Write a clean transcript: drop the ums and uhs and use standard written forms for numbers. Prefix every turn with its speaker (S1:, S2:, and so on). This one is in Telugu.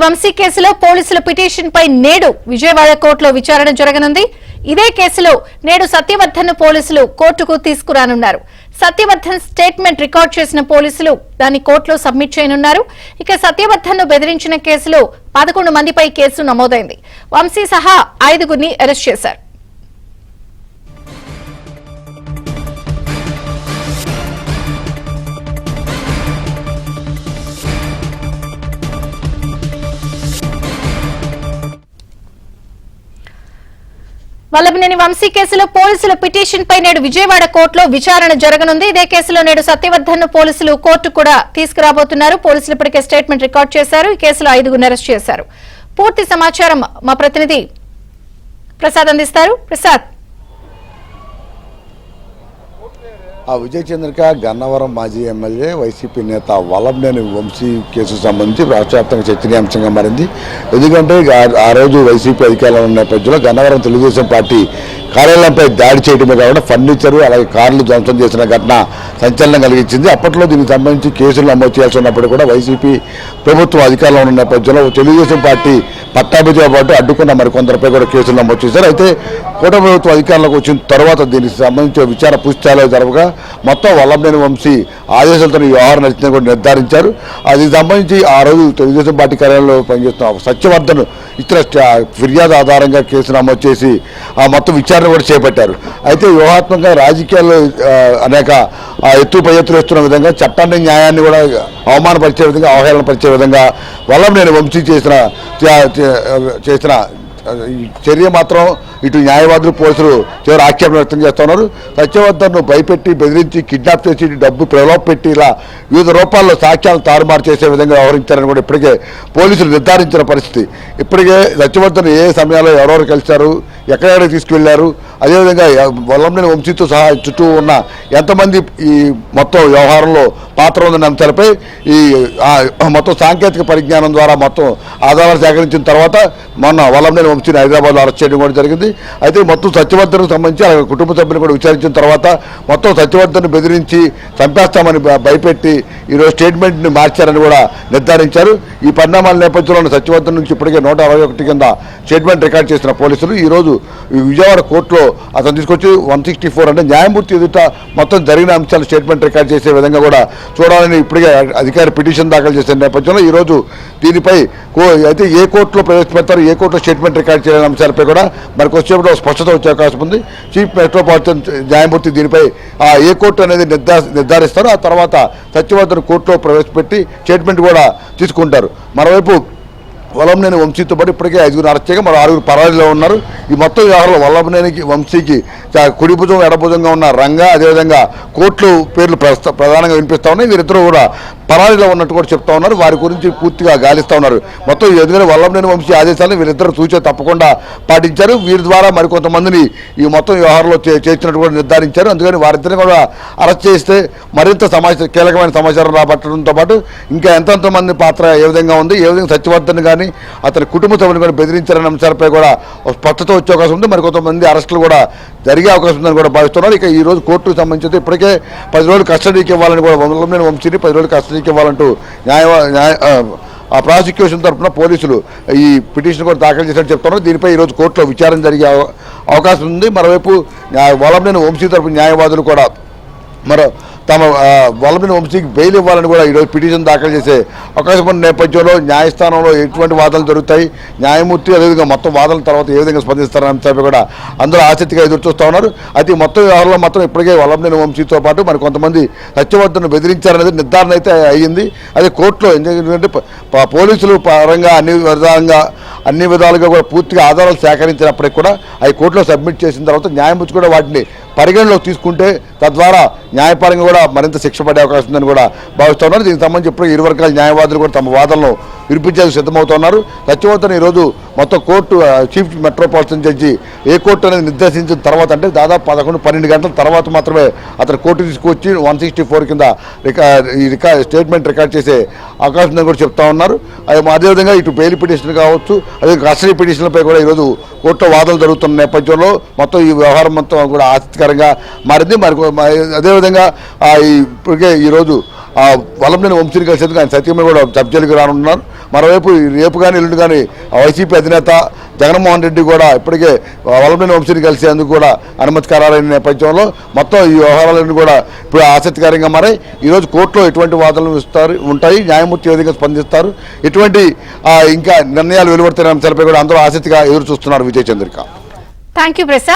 S1: వంశీ కేసులో పోలీసుల పిటిషన్ పై నేడు విజయవాడ కోర్టులో విచారణ జరగనుంది. ఇదే కేసులో నేడు సత్యవర్ధన్ పోలీసులు కోర్టుకు తీసుకురానున్నారు. సత్యవర్ధన్ స్టేట్మెంట్ రికార్డ్ చేసిన పోలీసులు దాన్ని కోర్టులో సబ్మిట్ చేయనున్నారు. ఇక సత్యవర్ధన్ ను బెదిరించిన కేసులో 11 మందిపై కేసు నమోదైంది. వంశీ సహా 5గురిని అరెస్ట్ చేశారు. వల్లభనేని వంశీ కేసులో పోలీసుల పిటిషన్ పై నేడు విజయవాడ కోర్టులో విచారణ జరగనుంది. ఇదే కేసులో నేడు సత్యవర్ధన్ ను పోలీసులు కోర్టు కూడా తీసుకురాబోతున్నారు. పోలీసులు ఇప్పటికే స్టేట్మెంట్ రికార్డ్ చేశారు. ఈ కేసులో 5గురిని అరెస్ట్ చేశారు. పూర్తి సమాచారం మా ప్రతినిధి ప్రసాద్ అందిస్తారు. ప్రసాద్,
S2: విజయ్ చంద్రిక గన్నవరం మాజీ ఎమ్మెల్యే వైసీపీ నేత వల్లభనేని వంశీ కేసుకు సంబంధించి రాష్ట్ర వ్యాప్తంగా చర్చనీయాంశంగా మారింది. ఎందుకంటే ఆ రోజు వైసీపీ అధికారంలో ఉన్న నేపథ్యంలో గన్నవరం తెలుగుదేశం పార్టీ కార్యాలయంపై దాడి చేయడమే కాకుండా ఫర్నిచరు అలాగే కార్లు ధ్వంసం చేసిన ఘటన సంచలనం కలిగించింది. అప్పట్లో దీనికి సంబంధించి కేసులు నమోదు చేయాల్సి ఉన్నప్పుడు కూడా వైసీపీ ప్రభుత్వం అధికారంలో ఉన్న నేపథ్యంలో తెలుగుదేశం పార్టీ పట్టాభితో పాటు అడ్డుకున్న మరికొందరిపై కూడా కేసులు నమోదు చేశారు. అయితే కూటమి ప్రభుత్వం అధికారంలోకి వచ్చిన తర్వాత దీనికి సంబంధించిన విచారణ పూర్తిస్థాయిలో జరగగా మొత్తం వల్లభనేని వంశీ ఆదేశాలతో ఈ వ్యవహారం నడిచిందని కూడా నిర్ధారించారు. దీనికి సంబంధించి ఆ రోజు తెలుగుదేశం పార్టీ కార్యాలయంలో పనిచేస్తున్న సత్యవర్ధన్ ఇచ్చిన ఫిర్యాదు ఆధారంగా కేసు నమోదు చేసి మొత్తం విచారణ కూడా చేపట్టారు. అయితే వ్యూహాత్మకంగా రాజకీయాల్లో అనేక పై ఎత్తులు వేస్తున్న విధంగా చట్టాన్ని న్యాయాన్ని కూడా అవమానపరిచే విధంగా అవహేళన పరిచే విధంగా వల్లభనేని వంశీ చేసిన చర్య మాత్రం ఇటు న్యాయవాదులు పోలీసులు చివరి ఆక్షేపణ వ్యక్తం చేస్తున్నారు. సత్యవర్ధన్ను భయపెట్టి బెదిరించి కిడ్నాప్ చేసి డబ్బు ప్రలోభ పెట్టి ఇలా వివిధ రూపాల్లో సాక్ష్యాలను తారుమారు చేసే విధంగా వ్యవహరించారని కూడా ఇప్పటికే పోలీసులు నిర్ధారించిన పరిస్థితి. ఇప్పటికే సత్యవర్ధన్ ఏ సమయాల్లో ఎవరెవరు కలిశారు, ఎక్కడెక్కడ తీసుకువెళ్లారు, అదేవిధంగా వల్లభనేని వంశీతో సహా చుట్టూ ఉన్న ఎంతమంది ఈ మొత్తం వ్యవహారంలో పాత్ర ఉందన్న అంశాలపై ఈ మొత్తం సాంకేతిక పరిజ్ఞానం ద్వారా మొత్తం ఆధారాలు సేకరించిన తర్వాత మొన్న వల్లభనేని వంశీని హైదరాబాద్లో అరెస్ట్ చేయడం కూడా జరిగింది. అయితే మొత్తం సత్యవర్ధన్కు సంబంధించి అలాగే కుటుంబ సభ్యులు కూడా విచారించిన తర్వాత మొత్తం సత్యవర్ధన్ బెదిరించి చంపేస్తామని భయపెట్టి ఈరోజు స్టేట్మెంట్ని మార్చారని కూడా నిర్ధారించారు. ఈ పరిణామాల నేపథ్యంలో సత్యవర్ధన్ నుంచి ఇప్పటికే 161 కింద స్టేట్మెంట్ రికార్డ్ చేసిన పోలీసులు ఈరోజు విజయవాడ కోర్టులో అతను తీసుకొచ్చి 164 అంటే న్యాయమూర్తి ఎదుట మొత్తం జరిగిన అంశాలు స్టేట్మెంట్ రికార్డ్ చేసే విధంగా కూడా చూడాలని ఇప్పటికే అధికారి పిటిషన్ దాఖలు చేసిన నేపథ్యంలో ఈరోజు దీనిపై అయితే ఏ కోర్టులో ప్రవేశపెడతారు, ఏ కోర్టులో స్టేట్మెంట్ రికార్డ్ చేయాలనే అంశాలపై కూడా మనకు వచ్చేప్పుడు స్పష్టత వచ్చే అవకాశం ఉంది. చీఫ్ మెట్రోపాలిటన్ న్యాయమూర్తి దీనిపై ఏ కోర్టు అనేది నిర్ధారిస్తారు. ఆ తర్వాత సత్యవర్ధన్ కోర్టులో ప్రవేశపెట్టి స్టేట్మెంట్ కూడా తీసుకుంటారు. మరోవైపు వల్లభనేని వంశీతో పాటు ఇప్పటికే 5గురు అరెస్ట్ చేయగా మరో 6గురు పరారీలో ఉన్నారు. ఈ మొత్తం వ్యవహారంలో వల్లభనేనికి వంశీకి కుడి భుజం ఎడభుజంగా ఉన్న రంగా అదేవిధంగా కోర్టులు పేర్లు ప్రధానంగా వినిపిస్తూ ఉన్నాయి. వీరిద్దరూ కూడా పరారీలో ఉన్నట్టు కూడా చెప్తా ఉన్నారు. వారి గురించి పూర్తిగా గాలిస్తూ ఉన్నారు. మొత్తం ఎందుకంటే వల్లభనేని వంశీ ఆదేశాలను వీరిద్దరూ సూచన తప్పకుండా పాటించారు. వీరి ద్వారా మరికొంతమందిని ఈ మొత్తం వ్యవహారంలో చేర్చినట్టు కూడా నిర్ధారించారు. అందుకని వారిద్దరిని కూడా అరెస్ట్ చేస్తే మరింత కీలకమైన సమాచారం రాబట్టడంతో పాటు ఇంకా ఎంతమంది పాత్ర ఏ విధంగా ఉంది, ఏ విధంగా సత్యవర్ధన్ కానీ అతని కుటుంబ సభ్యులు కూడా బెదిరించారనే అంశాలపై కూడా స్పష్టత వచ్చే అవకాశం ఉంది. మరికొంతమంది అరెస్టులు కూడా జరిగే అవకాశం ఉందని కూడా భావిస్తున్నారు. ఇక ఈ రోజు కోర్టుకు సంబంధించి ఇప్పటికే 10 రోజులు కస్టడీకి ఇవ్వాలని కూడా వల్లభనేని వంశీని 10 రోజులు కస్టడీకి ఇవ్వాలంటూ ప్రాసిక్యూషన్ తరఫున పోలీసులు ఈ పిటిషన్ కూడా దాఖలు చేసినట్టు చెప్తున్నారు. దీనిపై ఈరోజు కోర్టులో విచారణ జరిగే అవకాశం ఉంది. మరోవైపు వల్లభనేని వంశీ తరఫున న్యాయవాదులు కూడా తమ వల్లభనేని వంశీకి బెయిల్ ఇవ్వాలని కూడా ఈరోజు పిటిషన్ దాఖలు చేసే అవకాశం ఉన్న నేపథ్యంలో న్యాయస్థానంలో ఎటువంటి వాదనలు జరుగుతాయి, న్యాయమూర్తి అదేవిధంగా మొత్తం వాదనల తర్వాత ఏ విధంగా స్పందిస్తారనే అంశాలపై కూడా అందరూ ఆసక్తిగా ఎదురు చూస్తూ ఉన్నారు. అయితే మొత్తం వ్యవహారంలో మొత్తం ఇప్పటికే వల్లభనేని వంశీతో పాటు మరి కొంతమంది సత్యవర్ధన్ బెదిరించారనేది నిర్ధారణ అయితే అయ్యింది. అదే కోర్టులో ఎందుకంటే పోలీసులు పరంగా అన్ని విధాలుగా కూడా పూర్తిగా ఆధారాలు సేకరించినప్పటికీ కూడా అవి కోర్టులో సబ్మిట్ చేసిన తర్వాత న్యాయమూర్తి కూడా వాటిని పరిగణలోకి తీసుకుంటే తద్వారా న్యాయపరంగా కూడా మరింత శిక్ష పడే అవకాశం ఉందని కూడా భావిస్తూ ఉన్నారు. దీనికి సంబంధించి ఇప్పుడు ఇరు వర్గాల న్యాయవాదులు కూడా తమ వాదనలు వినిపించేందుకు సిద్ధమవుతున్నారు. సత్యవర్ధన్ ఈరోజు మొత్తం కోర్టు చీఫ్ మెట్రోపాలిటన్ జడ్జి ఏ కోర్టు అనేది నిర్దేశించిన తర్వాత అంటే దాదాపు 11-12 గంటల తర్వాత మాత్రమే అతను కోర్టు తీసుకొచ్చి 164 కింద స్టేట్మెంట్ రికార్డ్ చేసే అవకాశం ఉందని కూడా చెప్తా ఉన్నారు. అదేవిధంగా ఇటు బెయిల్ పిటిషన్ కావచ్చు, అదే కస్టడీ పిటిషన్లపై కూడా ఈరోజు కోర్టులో వాదనలు జరుగుతున్న నేపథ్యంలో మొత్తం ఈ వ్యవహారం మొత్తం కూడా ఆసక్తికరంగా మారింది. అదేవిధంగా ఇప్పటికే ఈరోజు వల్లభనేని వంశీని కలిసేందుకు ఆయన సత్యమే కూడా సబ్ జైలుకి రానున్నారు. మరోవైపు రేపు కానీ ఎల్లుండి కానీ వైసీపీ అధినేత జగన్మోహన్ రెడ్డి కూడా ఇప్పటికే వల్లభనేని వంశీని కలిసేందుకు కూడా అనుమతి ఖరారైన నేపథ్యంలో మొత్తం ఈ వ్యవహారాలన్నీ కూడా ఇప్పుడు ఆసక్తికరంగా మారాయి. ఈరోజు కోర్టులో ఎటువంటి వాదనలు ఉంటాయి, న్యాయమూర్తి ఏ విధంగా స్పందిస్తారు, ఎటువంటి ఇంకా నిర్ణయాలు వెలువడుతున్న అంశాలపై కూడా అందరూ ఆసక్తిగా ఎదురు చూస్తున్నారు. విజయ చంద్రిక.
S1: Thank you Prasad.